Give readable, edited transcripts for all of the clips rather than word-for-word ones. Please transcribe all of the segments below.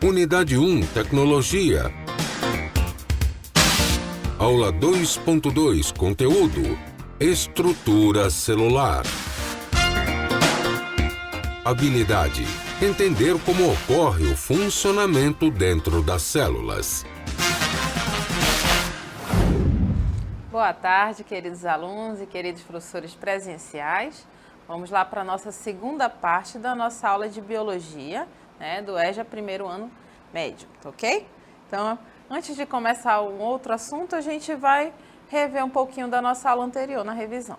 Unidade 1, Tecnologia. Aula 2.2, Conteúdo. Estrutura celular. Habilidade: entender como ocorre o funcionamento dentro das células. Boa tarde, queridos alunos e queridos professores presenciais. Vamos lá para a nossa segunda parte da nossa aula de Biologia, do EJA primeiro ano médio, ok? Então, antes de começar um outro assunto, a gente vai rever um pouquinho da nossa aula anterior na revisão.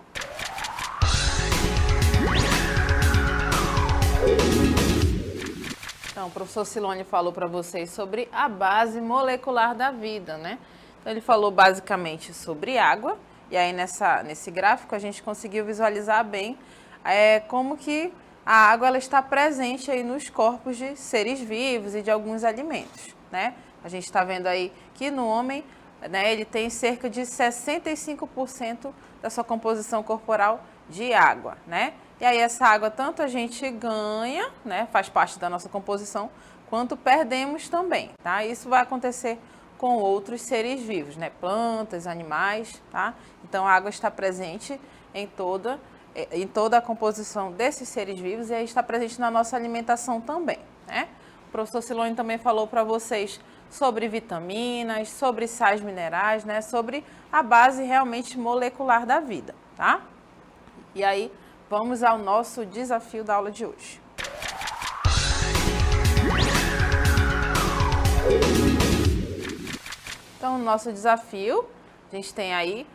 Então, o professor Silone falou para vocês sobre a base molecular da vida, né? Então, ele falou basicamente sobre água, e aí nesse gráfico a gente conseguiu visualizar bem como que a água ela está presente aí nos corpos de seres vivos e de alguns alimentos, né? A gente está vendo aí que no homem, ele tem cerca de 65% da sua composição corporal de água, né? E aí essa água tanto a gente ganha, né, faz parte da nossa composição, quanto perdemos também, tá? Isso vai acontecer com outros seres vivos, né? Plantas, animais, tá? Então a água está presente em toda a composição desses seres vivos e aí está presente na nossa alimentação também, né? O professor Silone também falou para vocês sobre vitaminas, sobre sais minerais, né? Sobre a base realmente molecular da vida, tá? E aí, vamos ao nosso desafio da aula de hoje. Então, no nosso desafio, a gente tem aí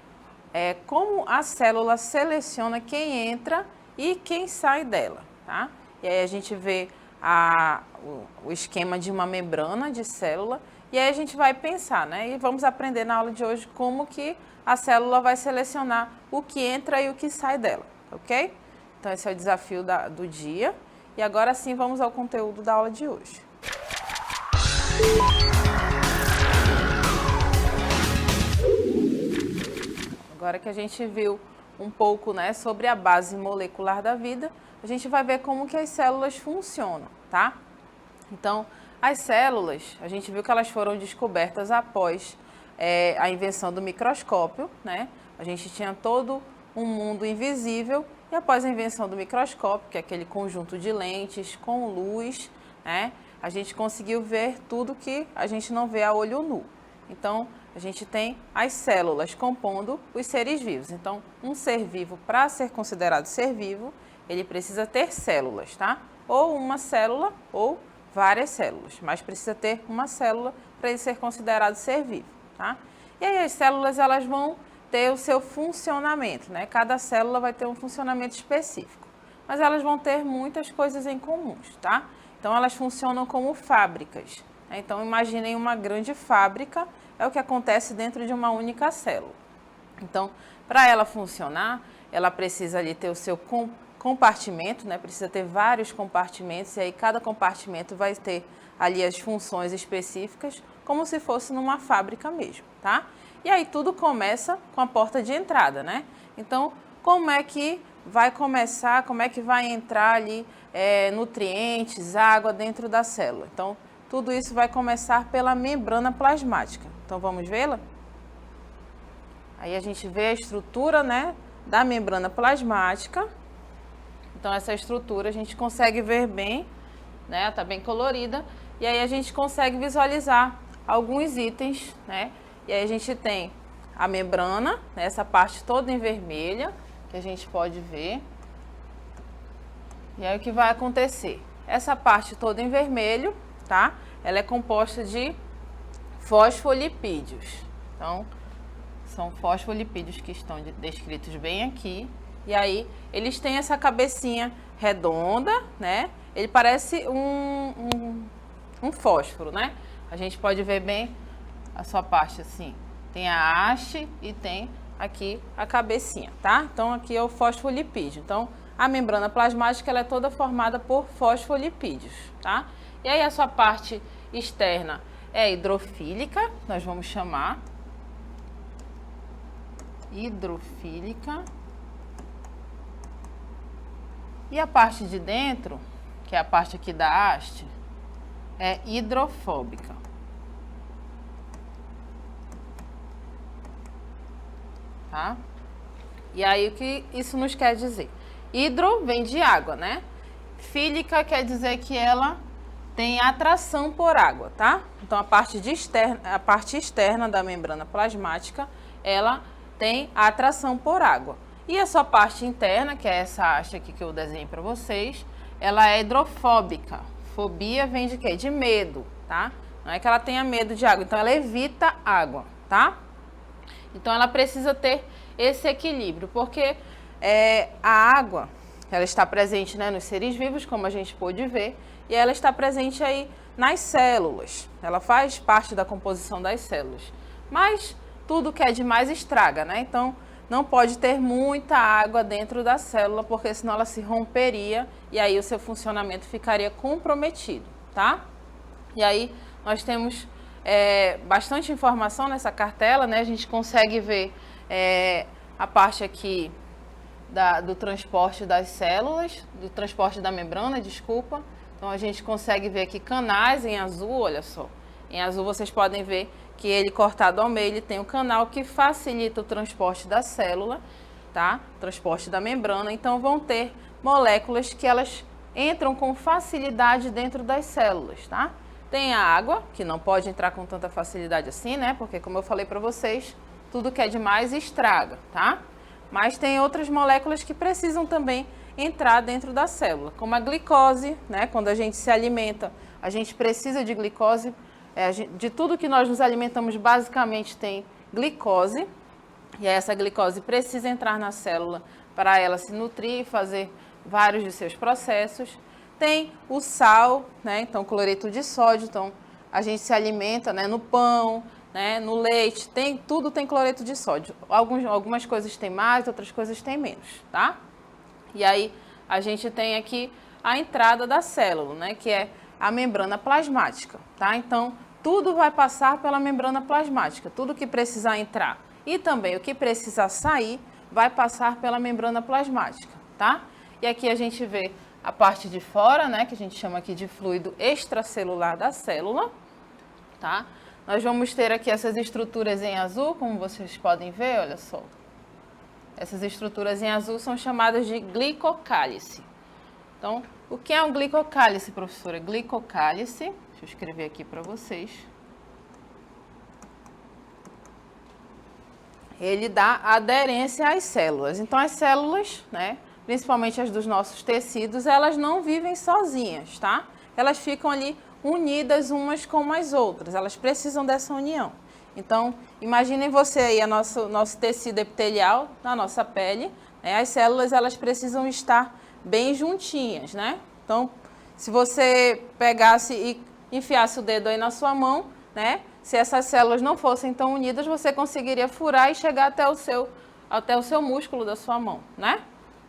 como a célula seleciona quem entra e quem sai dela, tá? E aí a gente vê o esquema de uma membrana de célula e aí a gente vai pensar, né? E vamos aprender na aula de hoje como que a célula vai selecionar o que entra e o que sai dela, ok? Então esse é o desafio do dia e agora sim vamos ao conteúdo da aula de hoje. Agora que a gente viu um pouco, né, sobre a base molecular da vida, a gente vai ver como que as células funcionam, tá? Então, as células, a gente viu que elas foram descobertas após a invenção do microscópio, né? A gente tinha todo um mundo invisível e após a invenção do microscópio, que é aquele conjunto de lentes com luz, né? A gente conseguiu ver tudo que a gente não vê a olho nu. Então, a gente tem as células compondo os seres vivos. Então, um ser vivo, para ser considerado ser vivo, ele precisa ter células, tá? Ou uma célula ou várias células, mas precisa ter uma célula para ele ser considerado ser vivo, tá? E aí as células elas vão ter o seu funcionamento, né? Cada célula vai ter um funcionamento específico, mas elas vão ter muitas coisas em comuns, tá? Então, elas funcionam como fábricas. Então, imaginem uma grande fábrica, é o que acontece dentro de uma única célula. Então, para ela funcionar, ela precisa ali ter o seu compartimento, né? Precisa ter vários compartimentos, e aí cada compartimento vai ter ali as funções específicas, como se fosse numa fábrica mesmo, tá? E aí tudo começa com a porta de entrada, né? Então, como é que vai começar, como é que vai entrar ali nutrientes, água dentro da célula? Então, tudo isso vai começar pela membrana plasmática. Então, vamos vê-la? Aí a gente vê a estrutura, né, da membrana plasmática. Então, essa estrutura a gente consegue ver bem, né, está bem colorida. E aí a gente consegue visualizar alguns itens, né? E aí a gente tem a membrana, né, essa parte toda em vermelha, que a gente pode ver. E aí o que vai acontecer? Essa parte toda em vermelho, tá? Ela é composta de fosfolipídios. Então, são fosfolipídios que estão descritos bem aqui. E aí, eles têm essa cabecinha redonda, né? Ele parece um fósforo, né? A gente pode ver bem a sua parte assim. Tem a haste e tem aqui a cabecinha, tá? Então, aqui é o fosfolipídio. Então, a membrana plasmática ela é toda formada por fosfolipídios, tá? E aí, a sua parte externa é hidrofílica, nós vamos chamar hidrofílica. E a parte de dentro, que é a parte aqui da haste, é hidrofóbica. Tá? E aí, o que isso nos quer dizer? Hidro vem de água, né? Fílica quer dizer que ela tem atração por água, tá? Então, a parte externa da membrana plasmática, ela tem a atração por água. E a sua parte interna, que é essa haste aqui que eu desenhei para vocês, ela é hidrofóbica. Fobia vem de quê? De medo, tá? Não é que ela tenha medo de água, então ela evita água, tá? Então, ela precisa ter esse equilíbrio, porque a água, ela está presente, né, nos seres vivos, como a gente pôde ver, e ela está presente aí nas células. Ela faz parte da composição das células. Mas tudo que é demais estraga, né? Então, não pode ter muita água dentro da célula, porque senão ela se romperia e aí o seu funcionamento ficaria comprometido, tá? E aí, nós temos bastante informação nessa cartela, né? A gente consegue ver a parte aqui do transporte das células, do transporte da membrana, desculpa. Então, a gente consegue ver aqui canais em azul, olha só. Em azul vocês podem ver que ele cortado ao meio, ele tem um canal que facilita o transporte da célula, tá? Transporte da membrana. Então, vão ter moléculas que elas entram com facilidade dentro das células, tá? Tem a água, que não pode entrar com tanta facilidade assim, né? Porque, como eu falei para vocês, tudo que é demais estraga, tá? Mas tem outras moléculas que precisam também entrar dentro da célula, como a glicose, né? Quando a gente se alimenta, a gente precisa de glicose. De tudo que nós nos alimentamos, basicamente tem glicose. E essa glicose precisa entrar na célula para ela se nutrir e fazer vários de seus processos. Tem o sal, né? Então, cloreto de sódio. Então, a gente se alimenta, né, no pão, né, no leite, tudo tem cloreto de sódio. Algumas coisas têm mais, outras coisas têm menos, tá? E aí, a gente tem aqui a entrada da célula, né, que é a membrana plasmática, tá? Então, tudo vai passar pela membrana plasmática, tudo que precisar entrar e também o que precisar sair vai passar pela membrana plasmática, tá? E aqui a gente vê a parte de fora, né, que a gente chama aqui de fluido extracelular da célula, tá? Nós vamos ter aqui essas estruturas em azul, como vocês podem ver, olha só. Essas estruturas em azul são chamadas de glicocálice. Então, o que é um glicocálice, professora? Glicocálice, deixa eu escrever aqui para vocês. Ele dá aderência às células. Então, as células, né, principalmente as dos nossos tecidos, elas não vivem sozinhas, tá? Elas ficam ali unidas umas com as outras, elas precisam dessa união. Então, imaginem você aí, nosso tecido epitelial, na nossa pele, né? As células, elas precisam estar bem juntinhas, né? Então, se você pegasse e enfiasse o dedo aí na sua mão, né? Se essas células não fossem tão unidas, você conseguiria furar e chegar até o seu músculo da sua mão, né?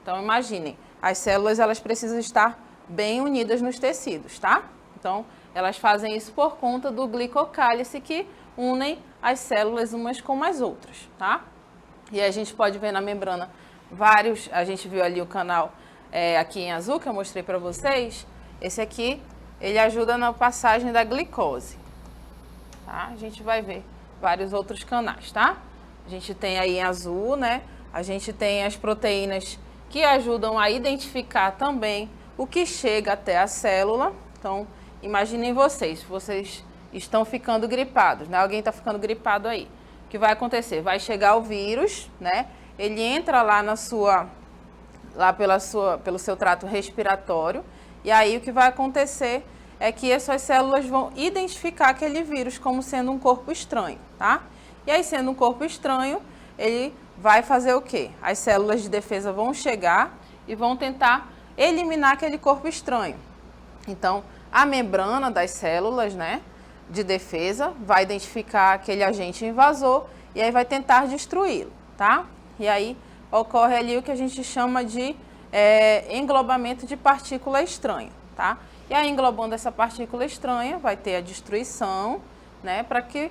Então, imaginem, as células, elas precisam estar bem unidas nos tecidos, tá? Então, elas fazem isso por conta do glicocálice que unem as células umas com as outras, tá? E a gente pode ver na membrana a gente viu ali o canal aqui em azul que eu mostrei para vocês. Esse aqui, ele ajuda na passagem da glicose, tá? A gente vai ver vários outros canais, tá? A gente tem aí em azul, né? A gente tem as proteínas que ajudam a identificar também o que chega até a célula. Então, imaginem vocês estão ficando gripados, né? Alguém está ficando gripado aí. O que vai acontecer? Vai chegar o vírus, né? Ele entra lá pelo seu trato respiratório, e aí o que vai acontecer é que as suas células vão identificar aquele vírus como sendo um corpo estranho, tá? E aí, sendo um corpo estranho, ele vai fazer o quê? As células de defesa vão chegar e vão tentar eliminar aquele corpo estranho. Então, a membrana das células, né, de defesa vai identificar aquele agente invasor e aí vai tentar destruí-lo, tá? E aí ocorre ali o que a gente chama de englobamento de partícula estranha, tá? E aí, englobando essa partícula estranha, vai ter a destruição, né, para que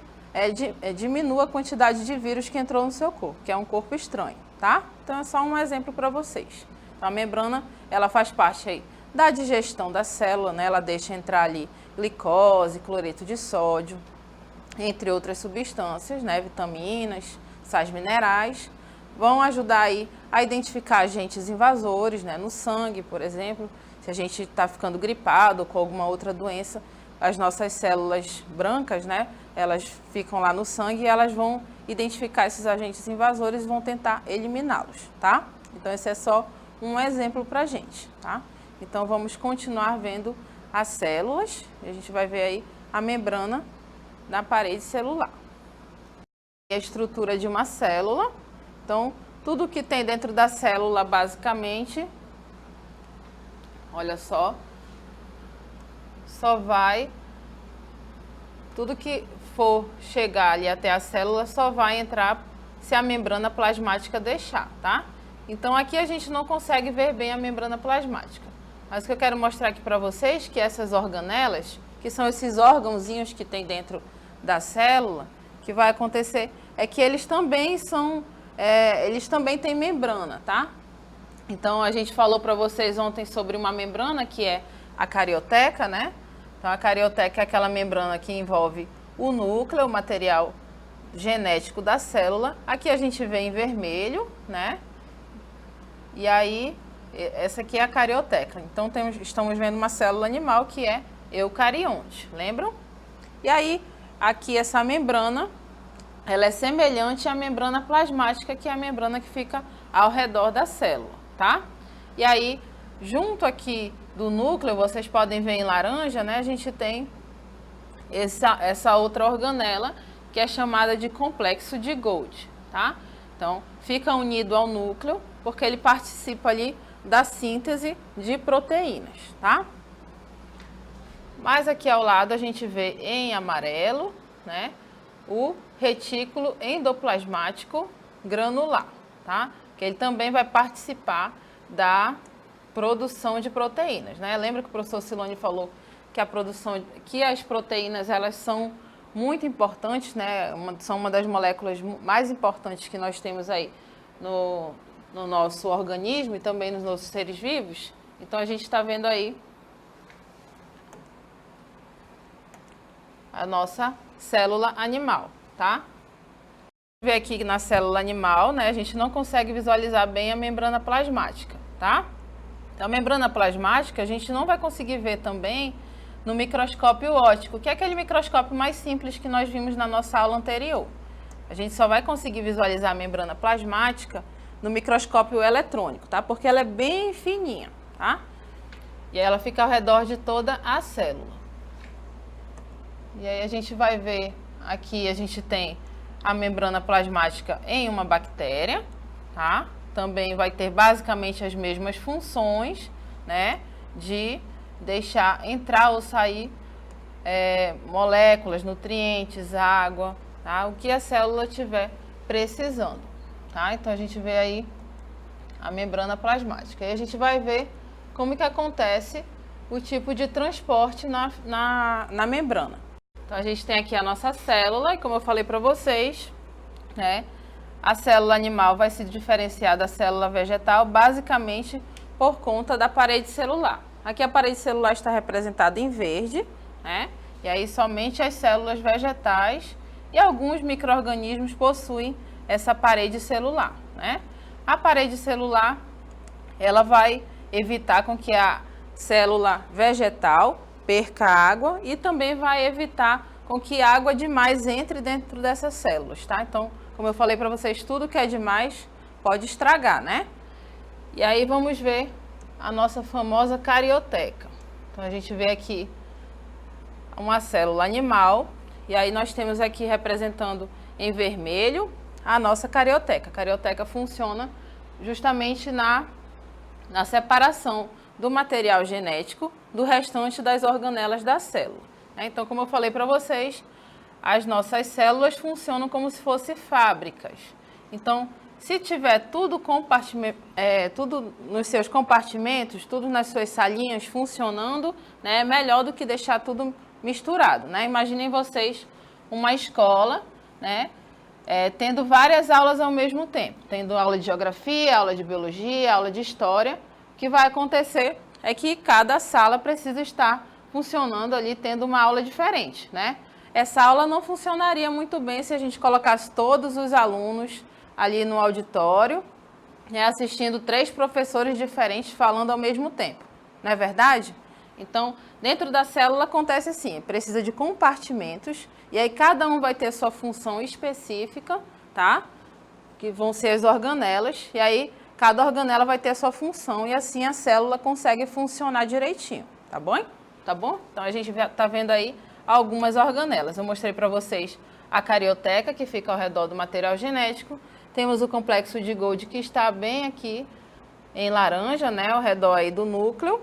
diminua a quantidade de vírus que entrou no seu corpo, que é um corpo estranho, tá? Então é só um exemplo para vocês. Então, a membrana, ela faz parte aí da digestão da célula, né? Ela deixa entrar ali glicose, cloreto de sódio, entre outras substâncias, né? Vitaminas, sais minerais, vão ajudar aí a identificar agentes invasores, né? No sangue, por exemplo, se a gente está ficando gripado ou com alguma outra doença, as nossas células brancas, né? Elas ficam lá no sangue e elas vão identificar esses agentes invasores e vão tentar eliminá-los, tá? Então, esse é só um exemplo para a gente, tá? Então, vamos continuar vendo as células. E a gente vai ver aí a membrana na parede celular. E a estrutura de uma célula. Então, tudo que tem dentro da célula, basicamente, olha só vai, tudo que for chegar ali até a célula só vai entrar se a membrana plasmática deixar, tá? Então, aqui a gente não consegue ver bem a membrana plasmática. Mas o que eu quero mostrar aqui para vocês, que essas organelas, que são esses órgãozinhos que tem dentro da célula, que vai acontecer é que eles também têm membrana, tá? Então, a gente falou para vocês ontem sobre uma membrana que é a carioteca, né? Então, a carioteca é aquela membrana que envolve o núcleo, o material genético da célula. Aqui a gente vê em vermelho, né? E aí, essa aqui é a carioteca. Então, estamos vendo uma célula animal que é eucarionte, lembram? E aí, aqui essa membrana, ela é semelhante à membrana plasmática, que é a membrana que fica ao redor da célula, tá? E aí, junto aqui do núcleo, vocês podem ver em laranja, né? A gente tem essa outra organela, que é chamada de complexo de Golgi, tá? Então, fica unido ao núcleo, porque ele participa ali da síntese de proteínas, tá? Mas aqui ao lado a gente vê em amarelo, né, o retículo endoplasmático granular, tá? Que ele também vai participar da produção de proteínas, né? Lembra que o professor Silone falou que as proteínas, elas são muito importantes, né? São uma das moléculas mais importantes que nós temos aí no nosso organismo e também nos nossos seres vivos. Então, a gente está vendo aí a nossa célula animal, tá? Ver aqui na célula animal, né? A gente não consegue visualizar bem a membrana plasmática, tá? Então, a membrana plasmática a gente não vai conseguir ver também no microscópio óptico, que é aquele microscópio mais simples que nós vimos na nossa aula anterior. A gente só vai conseguir visualizar a membrana plasmática no microscópio eletrônico, tá? Porque ela é bem fininha, tá? E aí ela fica ao redor de toda a célula. E aí a gente vai ver aqui, a gente tem a membrana plasmática em uma bactéria, tá? Também vai ter basicamente as mesmas funções, né? De deixar entrar ou sair moléculas, nutrientes, água, tá? O que a célula tiver precisando, tá? Então, a gente vê aí a membrana plasmática. E a gente vai ver como que acontece o tipo de transporte na membrana. Então, a gente tem aqui a nossa célula e, como eu falei para vocês, né? A célula animal vai se diferenciar da célula vegetal basicamente por conta da parede celular. Aqui a parede celular está representada em verde, né? E aí somente as células vegetais e alguns micro-organismos possuem essa parede celular, né? A parede celular, ela vai evitar com que a célula vegetal perca água e também vai evitar com que água demais entre dentro dessas células, tá? Então, como eu falei para vocês, tudo que é demais pode estragar, né? E aí vamos ver a nossa famosa carioteca. Então, a gente vê aqui uma célula animal e aí nós temos aqui representando em vermelho a nossa carioteca. A carioteca funciona justamente na separação do material genético do restante das organelas da célula. Então, como eu falei para vocês, as nossas células funcionam como se fossem fábricas. Então, se tiver tudo nos seus compartimentos, tudo nas suas salinhas funcionando, né, é melhor do que deixar tudo misturado, né? Imaginem vocês uma escola, né, tendo várias aulas ao mesmo tempo, tendo aula de geografia, aula de biologia, aula de história. O que vai acontecer é que cada sala precisa estar funcionando ali, tendo uma aula diferente, né? Essa aula não funcionaria muito bem se a gente colocasse todos os alunos ali no auditório, né, assistindo 3 professores diferentes falando ao mesmo tempo, não é verdade? Então, dentro da célula acontece assim, precisa de compartimentos, e aí cada um vai ter sua função específica, tá? Que vão ser as organelas, e aí cada organela vai ter a sua função, e assim a célula consegue funcionar direitinho, tá bom? Tá bom? Então, a gente tá vendo aí algumas organelas. Eu mostrei para vocês a carioteca, que fica ao redor do material genético. Temos o complexo de Golgi, que está bem aqui em laranja, né, ao redor aí do núcleo,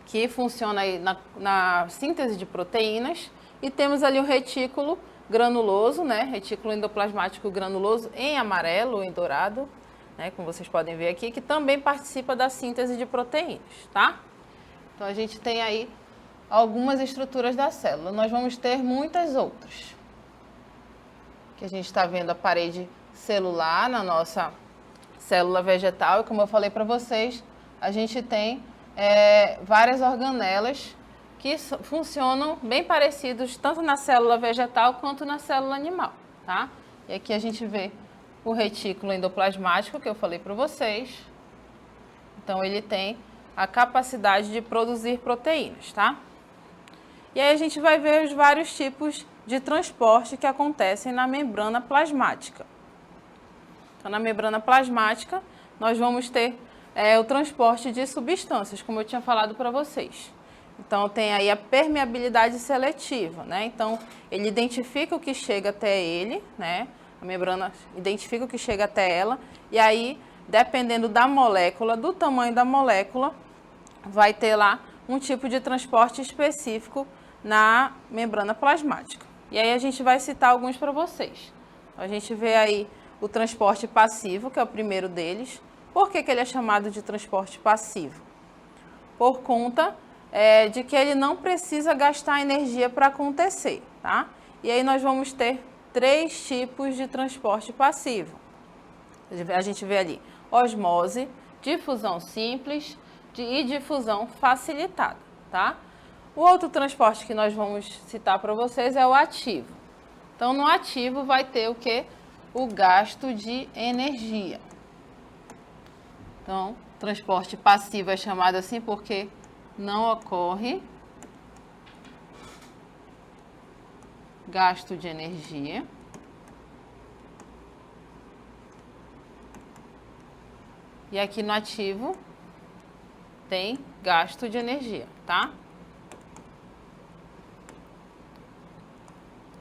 que funciona aí na síntese de proteínas. E temos ali o retículo granuloso, né, retículo endoplasmático granuloso em amarelo ou em dourado, né, como vocês podem ver aqui, que também participa da síntese de proteínas, tá? Então, a gente tem aí algumas estruturas da célula. Nós vamos ter muitas outras. Que a gente está vendo a parede celular na nossa célula vegetal. E como eu falei para vocês, a gente tem várias organelas que funcionam bem parecidos tanto na célula vegetal quanto na célula animal, tá? E aqui a gente vê o retículo endoplasmático que eu falei para vocês. Então, ele tem a capacidade de produzir proteínas, tá? E aí a gente vai ver os vários tipos de transporte que acontecem na membrana plasmática. Então, na membrana plasmática, nós vamos ter o transporte de substâncias, como eu tinha falado para vocês. Então, tem aí a permeabilidade seletiva, né? Então, ele identifica o que chega até ele, né? A membrana identifica o que chega até ela, e aí, dependendo da molécula, do tamanho da molécula, vai ter lá um tipo de transporte específico na membrana plasmática. E aí a gente vai citar alguns para vocês. A gente vê aí o transporte passivo, que é o primeiro deles. Por que ele é chamado de transporte passivo? Por conta de que ele não precisa gastar energia para acontecer, tá? E aí nós vamos ter 3 tipos de transporte passivo. A gente vê ali osmose, difusão simples e difusão facilitada, tá? O outro transporte que nós vamos citar para vocês é o ativo. Então, no ativo vai ter o quê? O gasto de energia. Então, transporte passivo é chamado assim porque não ocorre gasto de energia. E aqui no ativo tem gasto de energia, tá?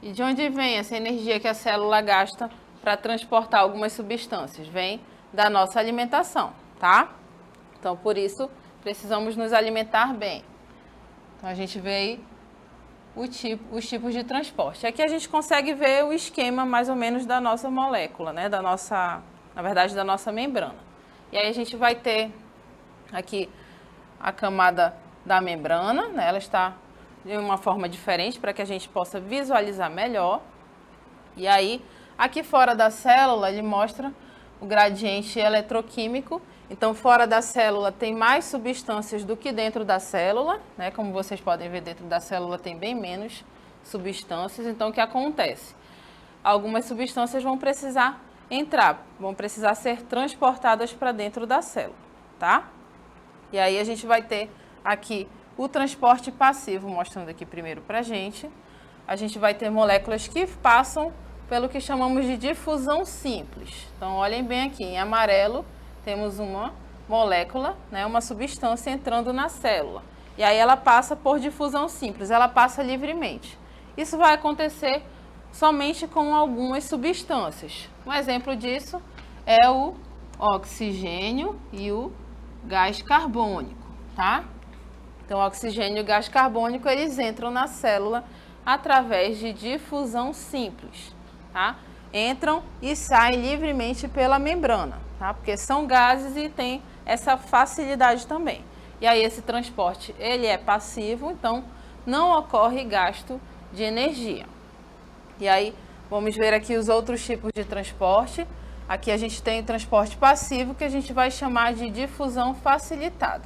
E de onde vem essa energia que a célula gasta para transportar algumas substâncias? Vem da nossa alimentação, tá? Então, por isso, precisamos nos alimentar bem. Então, a gente vê aí os tipos de transporte. Aqui a gente consegue ver o esquema mais ou menos da nossa molécula, né? Na verdade, da nossa membrana. E aí a gente vai ter aqui a camada da membrana, né? Ela está de uma forma diferente para que a gente possa visualizar melhor. E aí, aqui fora da célula, ele mostra o gradiente eletroquímico. Então, fora da célula tem mais substâncias do que dentro da célula, né? Como vocês podem ver, dentro da célula tem bem menos substâncias. Então, o que acontece? Algumas substâncias vão precisar entrar, vão precisar ser transportadas para dentro da célula, tá? E aí a gente vai ter aqui o transporte passivo, mostrando aqui primeiro para a gente. A gente vai ter moléculas que passam pelo que chamamos de difusão simples. Então, olhem bem aqui, em amarelo temos uma molécula, né, uma substância entrando na célula. E aí ela passa por difusão simples, ela passa livremente. Isso vai acontecer somente com algumas substâncias. Um exemplo disso é o oxigênio e o gás carbônico, tá? Então, o oxigênio e o gás carbônico, eles entram na célula através de difusão simples, tá? Entram e saem livremente pela membrana, tá? Porque são gases e tem essa facilidade também. E aí, esse transporte, ele é passivo, então, não ocorre gasto de energia. E aí, vamos ver aqui os outros tipos de transporte. Aqui a gente tem o transporte passivo, que a gente vai chamar de difusão facilitada.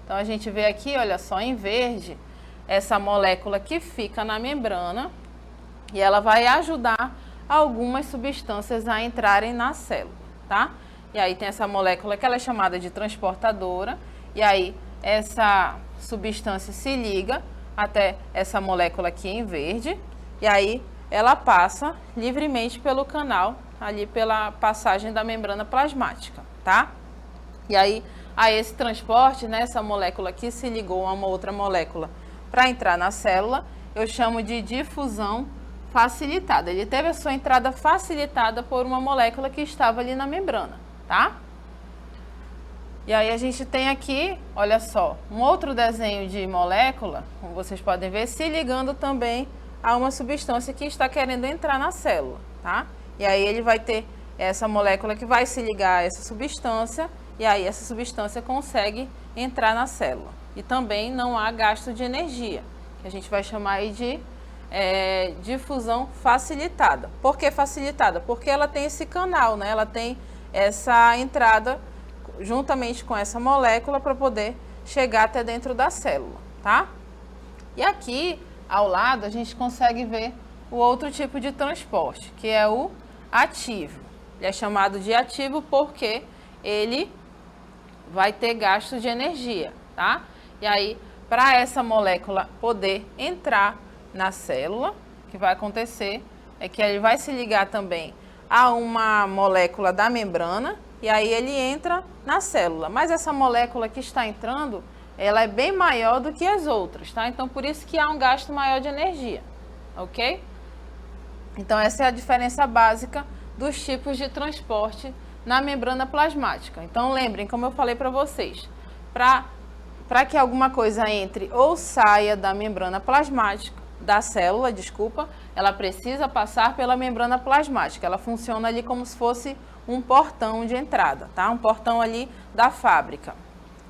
Então, a gente vê aqui, olha só, em verde, essa molécula que fica na membrana e ela vai ajudar algumas substâncias a entrarem na célula, tá? E aí tem essa molécula que ela é chamada de transportadora, e aí essa substância se liga até essa molécula aqui em verde, e aí ela passa livremente pelo canal, ali pela passagem da membrana plasmática, tá? E aí, a esse transporte, né, essa molécula aqui se ligou a uma outra molécula para entrar na célula, eu chamo de difusão facilitada. Ele teve a sua entrada facilitada por uma molécula que estava ali na membrana, tá? E aí a gente tem aqui, olha só, um outro desenho de molécula, como vocês podem ver, se ligando também a uma substância que está querendo entrar na célula, tá? E aí ele vai ter essa molécula que vai se ligar a essa substância, e aí essa substância consegue entrar na célula. E também não há gasto de energia, que a gente vai chamar aí de difusão facilitada. Por que facilitada? Porque ela tem esse canal, né? Ela tem essa entrada juntamente com essa molécula para poder chegar até dentro da célula, tá? E aqui, ao lado, a gente consegue ver o outro tipo de transporte, que é o ativo. Ele é chamado de ativo porque ele vai ter gasto de energia, tá? E aí, para essa molécula poder entrar na célula, o que vai acontecer é que ele vai se ligar também a uma molécula da membrana, e aí ele entra na célula. Mas essa molécula que está entrando, ela é bem maior do que as outras, tá? Então, por isso que há um gasto maior de energia, ok? Então, essa é a diferença básica dos tipos de transporte na membrana plasmática. Então, lembrem, como eu falei para vocês, para que alguma coisa entre ou saia da membrana plasmática, da célula, desculpa, ela precisa passar pela membrana plasmática. Ela funciona ali como se fosse um portão de entrada, tá? Um portão ali da fábrica.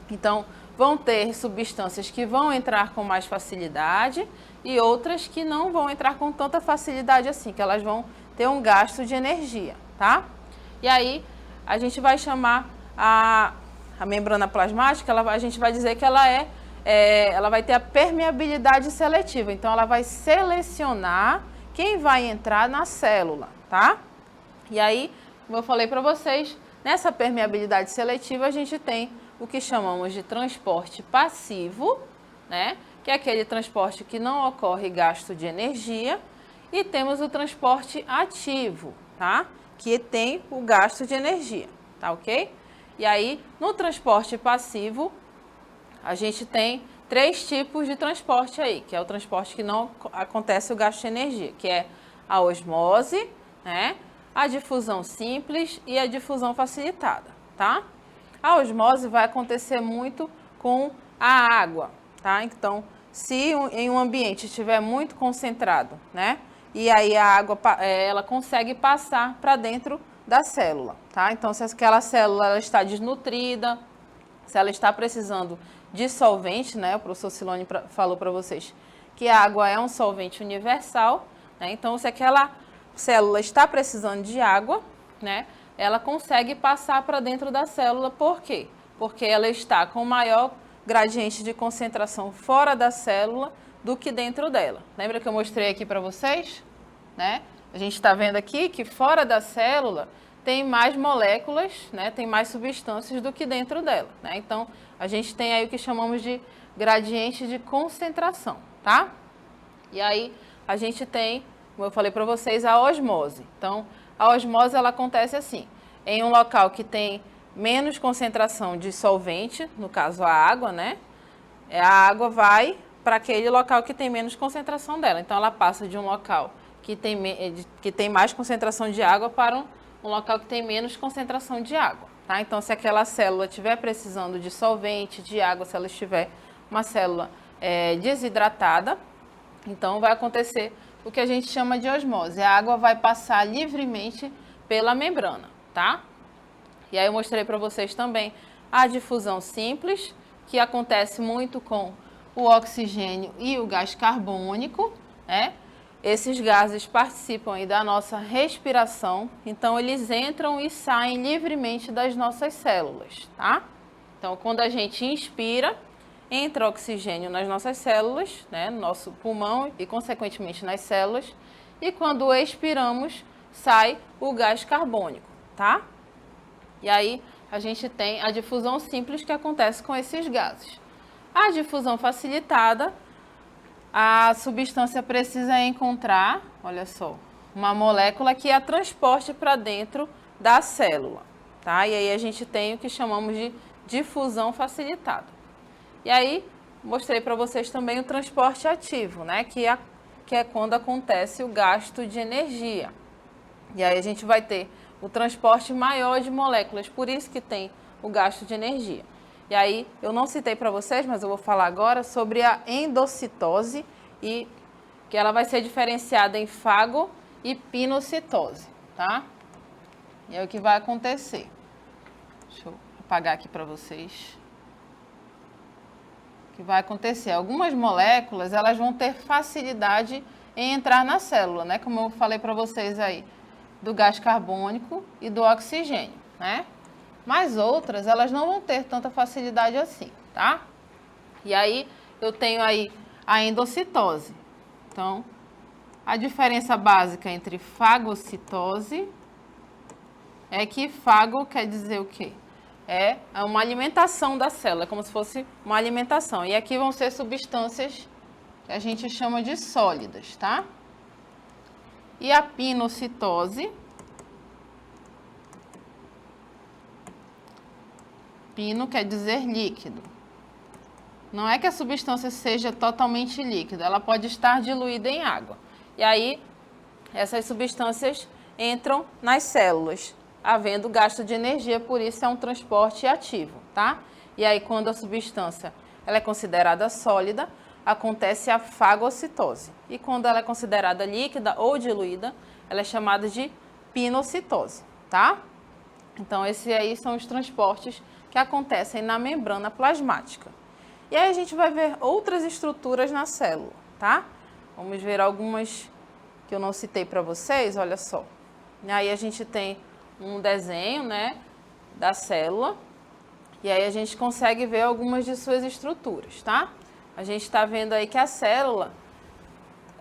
Então, vão ter substâncias que vão entrar com mais facilidade e outras que não vão entrar com tanta facilidade assim, que elas vão ter um gasto de energia, tá? E aí, a gente vai chamar a membrana plasmática, a gente vai dizer que ela vai ter a permeabilidade seletiva. Então, ela vai selecionar quem vai entrar na célula, tá? E aí, como eu falei para vocês, nessa permeabilidade seletiva, a gente tem o que chamamos de transporte passivo, né? Que é aquele transporte que não ocorre gasto de energia. E temos o transporte ativo, tá? Que tem o gasto de energia, tá ok? E aí, no transporte passivo, a gente tem 3 tipos de transporte aí, que é o transporte que não acontece o gasto de energia, que é a osmose, né, a difusão simples e a difusão facilitada, tá? A osmose vai acontecer muito com a água, tá? Então, se em um ambiente estiver muito concentrado, né, e aí a água ela consegue passar para dentro da célula, tá? Então, se aquela célula ela está desnutrida, se ela está precisando de solvente, né? O professor Silone falou para vocês que a água é um solvente universal, né? Então, se aquela célula está precisando de água, né? Ela consegue passar para dentro da célula. Por quê? Porque ela está com maior gradiente de concentração fora da célula do que dentro dela. Lembra que eu mostrei aqui para vocês? Né? A gente está vendo aqui que fora da célula tem mais moléculas, né? Tem mais substâncias do que dentro dela, né? Então, a gente tem aí o que chamamos de gradiente de concentração, tá? E aí, a gente tem, como eu falei para vocês, a osmose. Então, a osmose, ela acontece assim, em um local que tem menos concentração de solvente, no caso a água, né? A água vai para aquele local que tem menos concentração dela. Então, ela passa de um local que tem mais concentração de água para um local que tem menos concentração de água, tá? Então, se aquela célula estiver precisando de solvente, de água, se ela estiver uma célula desidratada, então vai acontecer o que a gente chama de osmose. A água vai passar livremente pela membrana, tá? E aí eu mostrei para vocês também a difusão simples, que acontece muito com o oxigênio e o gás carbônico, né? esses gases participam aí da nossa respiração, então eles entram e saem livremente das nossas células, tá? Então, quando a gente inspira, entra oxigênio nas nossas células, né, no nosso pulmão e, consequentemente, nas células, e quando expiramos, sai o gás carbônico, tá? E aí, a gente tem a difusão simples que acontece com esses gases. A difusão facilitada, a substância precisa encontrar, olha só, uma molécula que a transporte para dentro da célula, tá? E aí a gente tem o que chamamos de difusão facilitada. E aí, mostrei para vocês também o transporte ativo, né? Que é quando acontece o gasto de energia. E aí a gente vai ter o transporte maior de moléculas, por isso que tem o gasto de energia. E aí, eu não citei para vocês, mas eu vou falar agora sobre a endocitose, e que ela vai ser diferenciada em fago e pinocitose, tá? E aí o que vai acontecer? Deixa eu apagar aqui para vocês. O que vai acontecer? Algumas moléculas, elas vão ter facilidade em entrar na célula, né? Como eu falei para vocês aí, do gás carbônico e do oxigênio, né? Mas outras, elas não vão ter tanta facilidade assim, tá? E aí, eu tenho aí a endocitose. Então, a diferença básica entre fagocitose é que fago quer dizer o quê? É uma alimentação da célula, é como se fosse uma alimentação. E aqui vão ser substâncias que a gente chama de sólidas, tá? E a pinocitose, pino quer dizer líquido. Não é que a substância seja totalmente líquida, ela pode estar diluída em água. E aí, essas substâncias entram nas células, havendo gasto de energia, por isso é um transporte ativo, tá? E aí, quando a substância ela é considerada sólida, acontece a fagocitose. E quando ela é considerada líquida ou diluída, ela é chamada de pinocitose, tá? Então, esses aí são os transportes que acontecem na membrana plasmática. E aí a gente vai ver outras estruturas na célula, tá? Vamos ver algumas que eu não citei para vocês, olha só. E aí a gente tem um desenho, né, da célula, e aí a gente consegue ver algumas de suas estruturas, tá? A gente está vendo aí que a célula,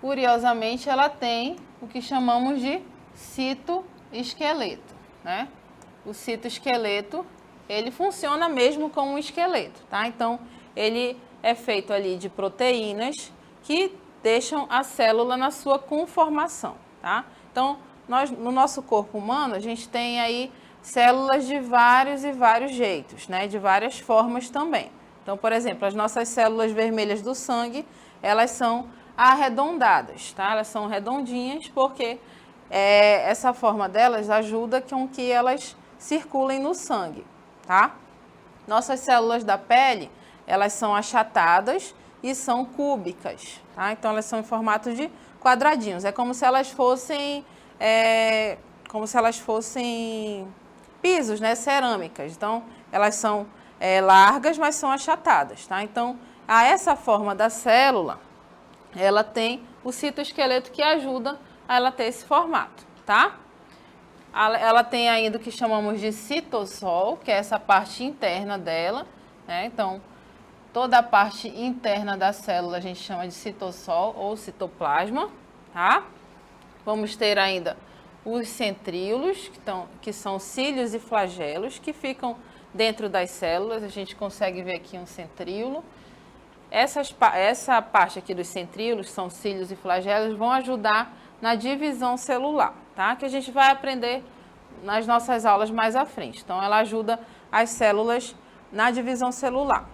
curiosamente, ela tem o que chamamos de citoesqueleto, né? O citoesqueleto, ele funciona mesmo como um esqueleto, tá? Então, ele é feito ali de proteínas que deixam a célula na sua conformação, tá? Então, no nosso corpo humano, a gente tem aí células de vários e vários jeitos, né? De várias formas também. Então, por exemplo, as nossas células vermelhas do sangue, elas são arredondadas, tá? Elas são redondinhas porque essa forma delas ajuda com que elas circulem no sangue, tá? Nossas células da pele, elas são achatadas e são cúbicas, tá? Então, elas são em formato de quadradinhos. É como se elas fossem, pisos, né? Cerâmicas. Então, elas são largas, mas são achatadas, tá? Então, essa forma da célula, ela tem o citoesqueleto que ajuda a ela ter esse formato, tá? Ela tem ainda o que chamamos de citossol, que é essa parte interna dela, né? Então, toda a parte interna da célula a gente chama de citossol ou citoplasma, tá? Vamos ter ainda os centríolos, que são cílios e flagelos, que ficam dentro das células. A gente consegue ver aqui um centríolo. Essa parte aqui dos centríolos, são cílios e flagelos, vão ajudar na divisão celular, tá? Que a gente vai aprender nas nossas aulas mais à frente. Então, ela ajuda as células na divisão celular.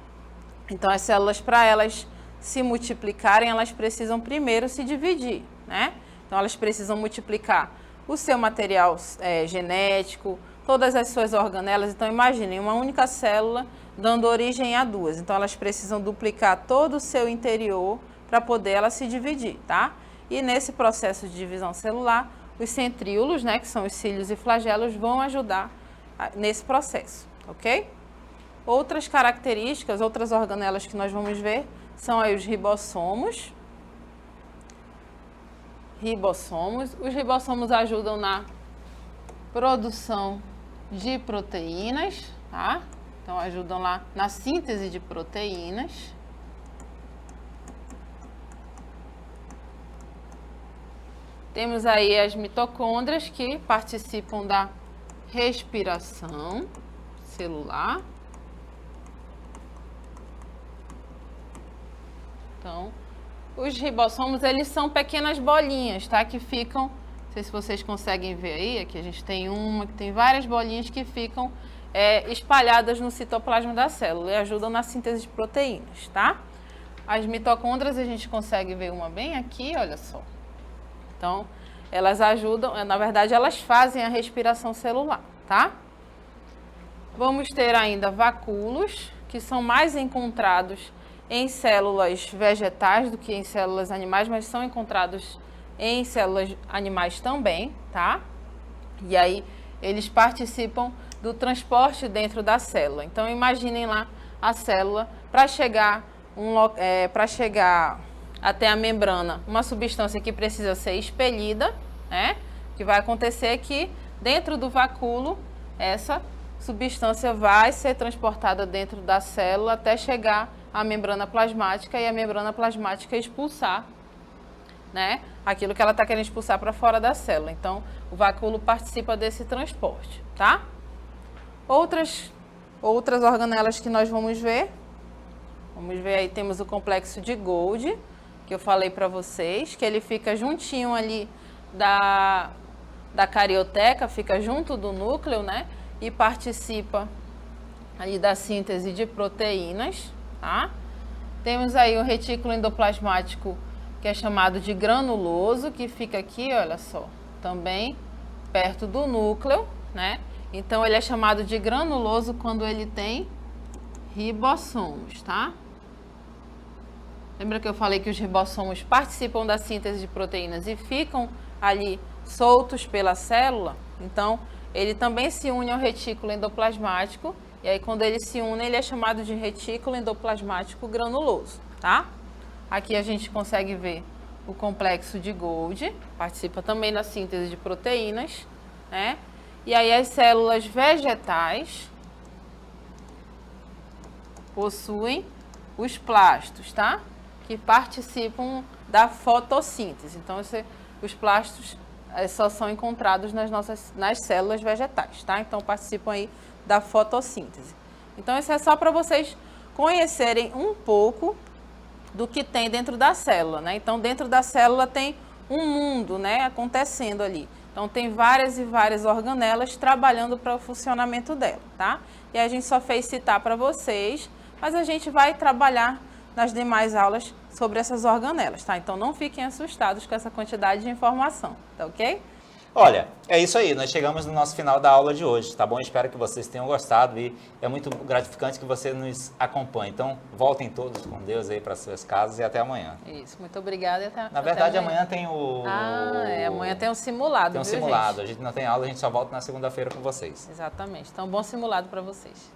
Então, as células, para elas se multiplicarem, elas precisam primeiro se dividir, né? Então, elas precisam multiplicar o seu material genético, todas as suas organelas. Então, imaginem, uma única célula dando origem a duas. Então, elas precisam duplicar todo o seu interior para poder ela se dividir, tá? E nesse processo de divisão celular, os centríolos, né, que são os cílios e flagelos, vão ajudar nesse processo, ok? Outras características, outras organelas que nós vamos ver, são aí os ribossomos. ribossomos. Os ribossomos ajudam na produção de proteínas, tá? Então, ajudam lá na síntese de proteínas. Temos aí as mitocôndrias que participam da respiração celular. Então, os ribossomos, eles são pequenas bolinhas, tá? Que ficam, não sei se vocês conseguem ver aí, aqui a gente tem uma que tem várias bolinhas que ficam espalhadas no citoplasma da célula e ajudam na síntese de proteínas, tá? As mitocôndrias, a gente consegue ver uma bem aqui, olha só. Então, elas ajudam, na verdade, elas fazem a respiração celular, tá? Vamos ter ainda vacúolos, que são mais encontrados em células vegetais do que em células animais, mas são encontrados em células animais também, tá? E aí, eles participam do transporte dentro da célula. Então, imaginem lá a célula para chegar até a membrana, uma substância que precisa ser expelida, né? O que vai acontecer é que dentro do vacúolo, essa substância vai ser transportada dentro da célula até chegar à membrana plasmática e a membrana plasmática expulsar, né? Aquilo que ela está querendo expulsar para fora da célula. Então, o vacúolo participa desse transporte, tá? Outras organelas que nós vamos ver. Vamos ver aí, temos o complexo de Golgi, que eu falei para vocês, que ele fica juntinho ali da carioteca, fica junto do núcleo, né? E participa ali da síntese de proteínas, tá? Temos aí o retículo endoplasmático, que é chamado de granuloso, que fica aqui, olha só, também perto do núcleo, né? Então, ele é chamado de granuloso quando ele tem ribossomos, tá? Lembra que eu falei que os ribossomos participam da síntese de proteínas e ficam ali soltos pela célula? Então, ele também se une ao retículo endoplasmático, e aí quando ele se une, ele é chamado de retículo endoplasmático granuloso, tá? Aqui a gente consegue ver o complexo de Golgi, participa também da síntese de proteínas, né? E aí as células vegetais possuem os plastos, tá? Que participam da fotossíntese. Então, os plastos só são encontrados nas células vegetais, tá? Então, participam aí da fotossíntese. Então, isso é só para vocês conhecerem um pouco do que tem dentro da célula, né? Então, dentro da célula tem um mundo, né, acontecendo ali. Então, tem várias e várias organelas trabalhando para o funcionamento dela, tá? E a gente só fez citar para vocês, mas a gente vai trabalhar nas demais aulas sobre essas organelas, tá? Então, não fiquem assustados com essa quantidade de informação, tá ok? Olha, é isso aí, nós chegamos no nosso final da aula de hoje, tá bom? Espero que vocês tenham gostado e é muito gratificante que você nos acompanhe. Então, voltem todos com Deus aí para suas casas e até amanhã. Isso, muito obrigada e até Na verdade, amanhã tem o... amanhã tem um simulado, Tem um viu, simulado, gente? A gente não tem aula, a gente só volta na segunda-feira com vocês. Exatamente, então bom simulado para vocês.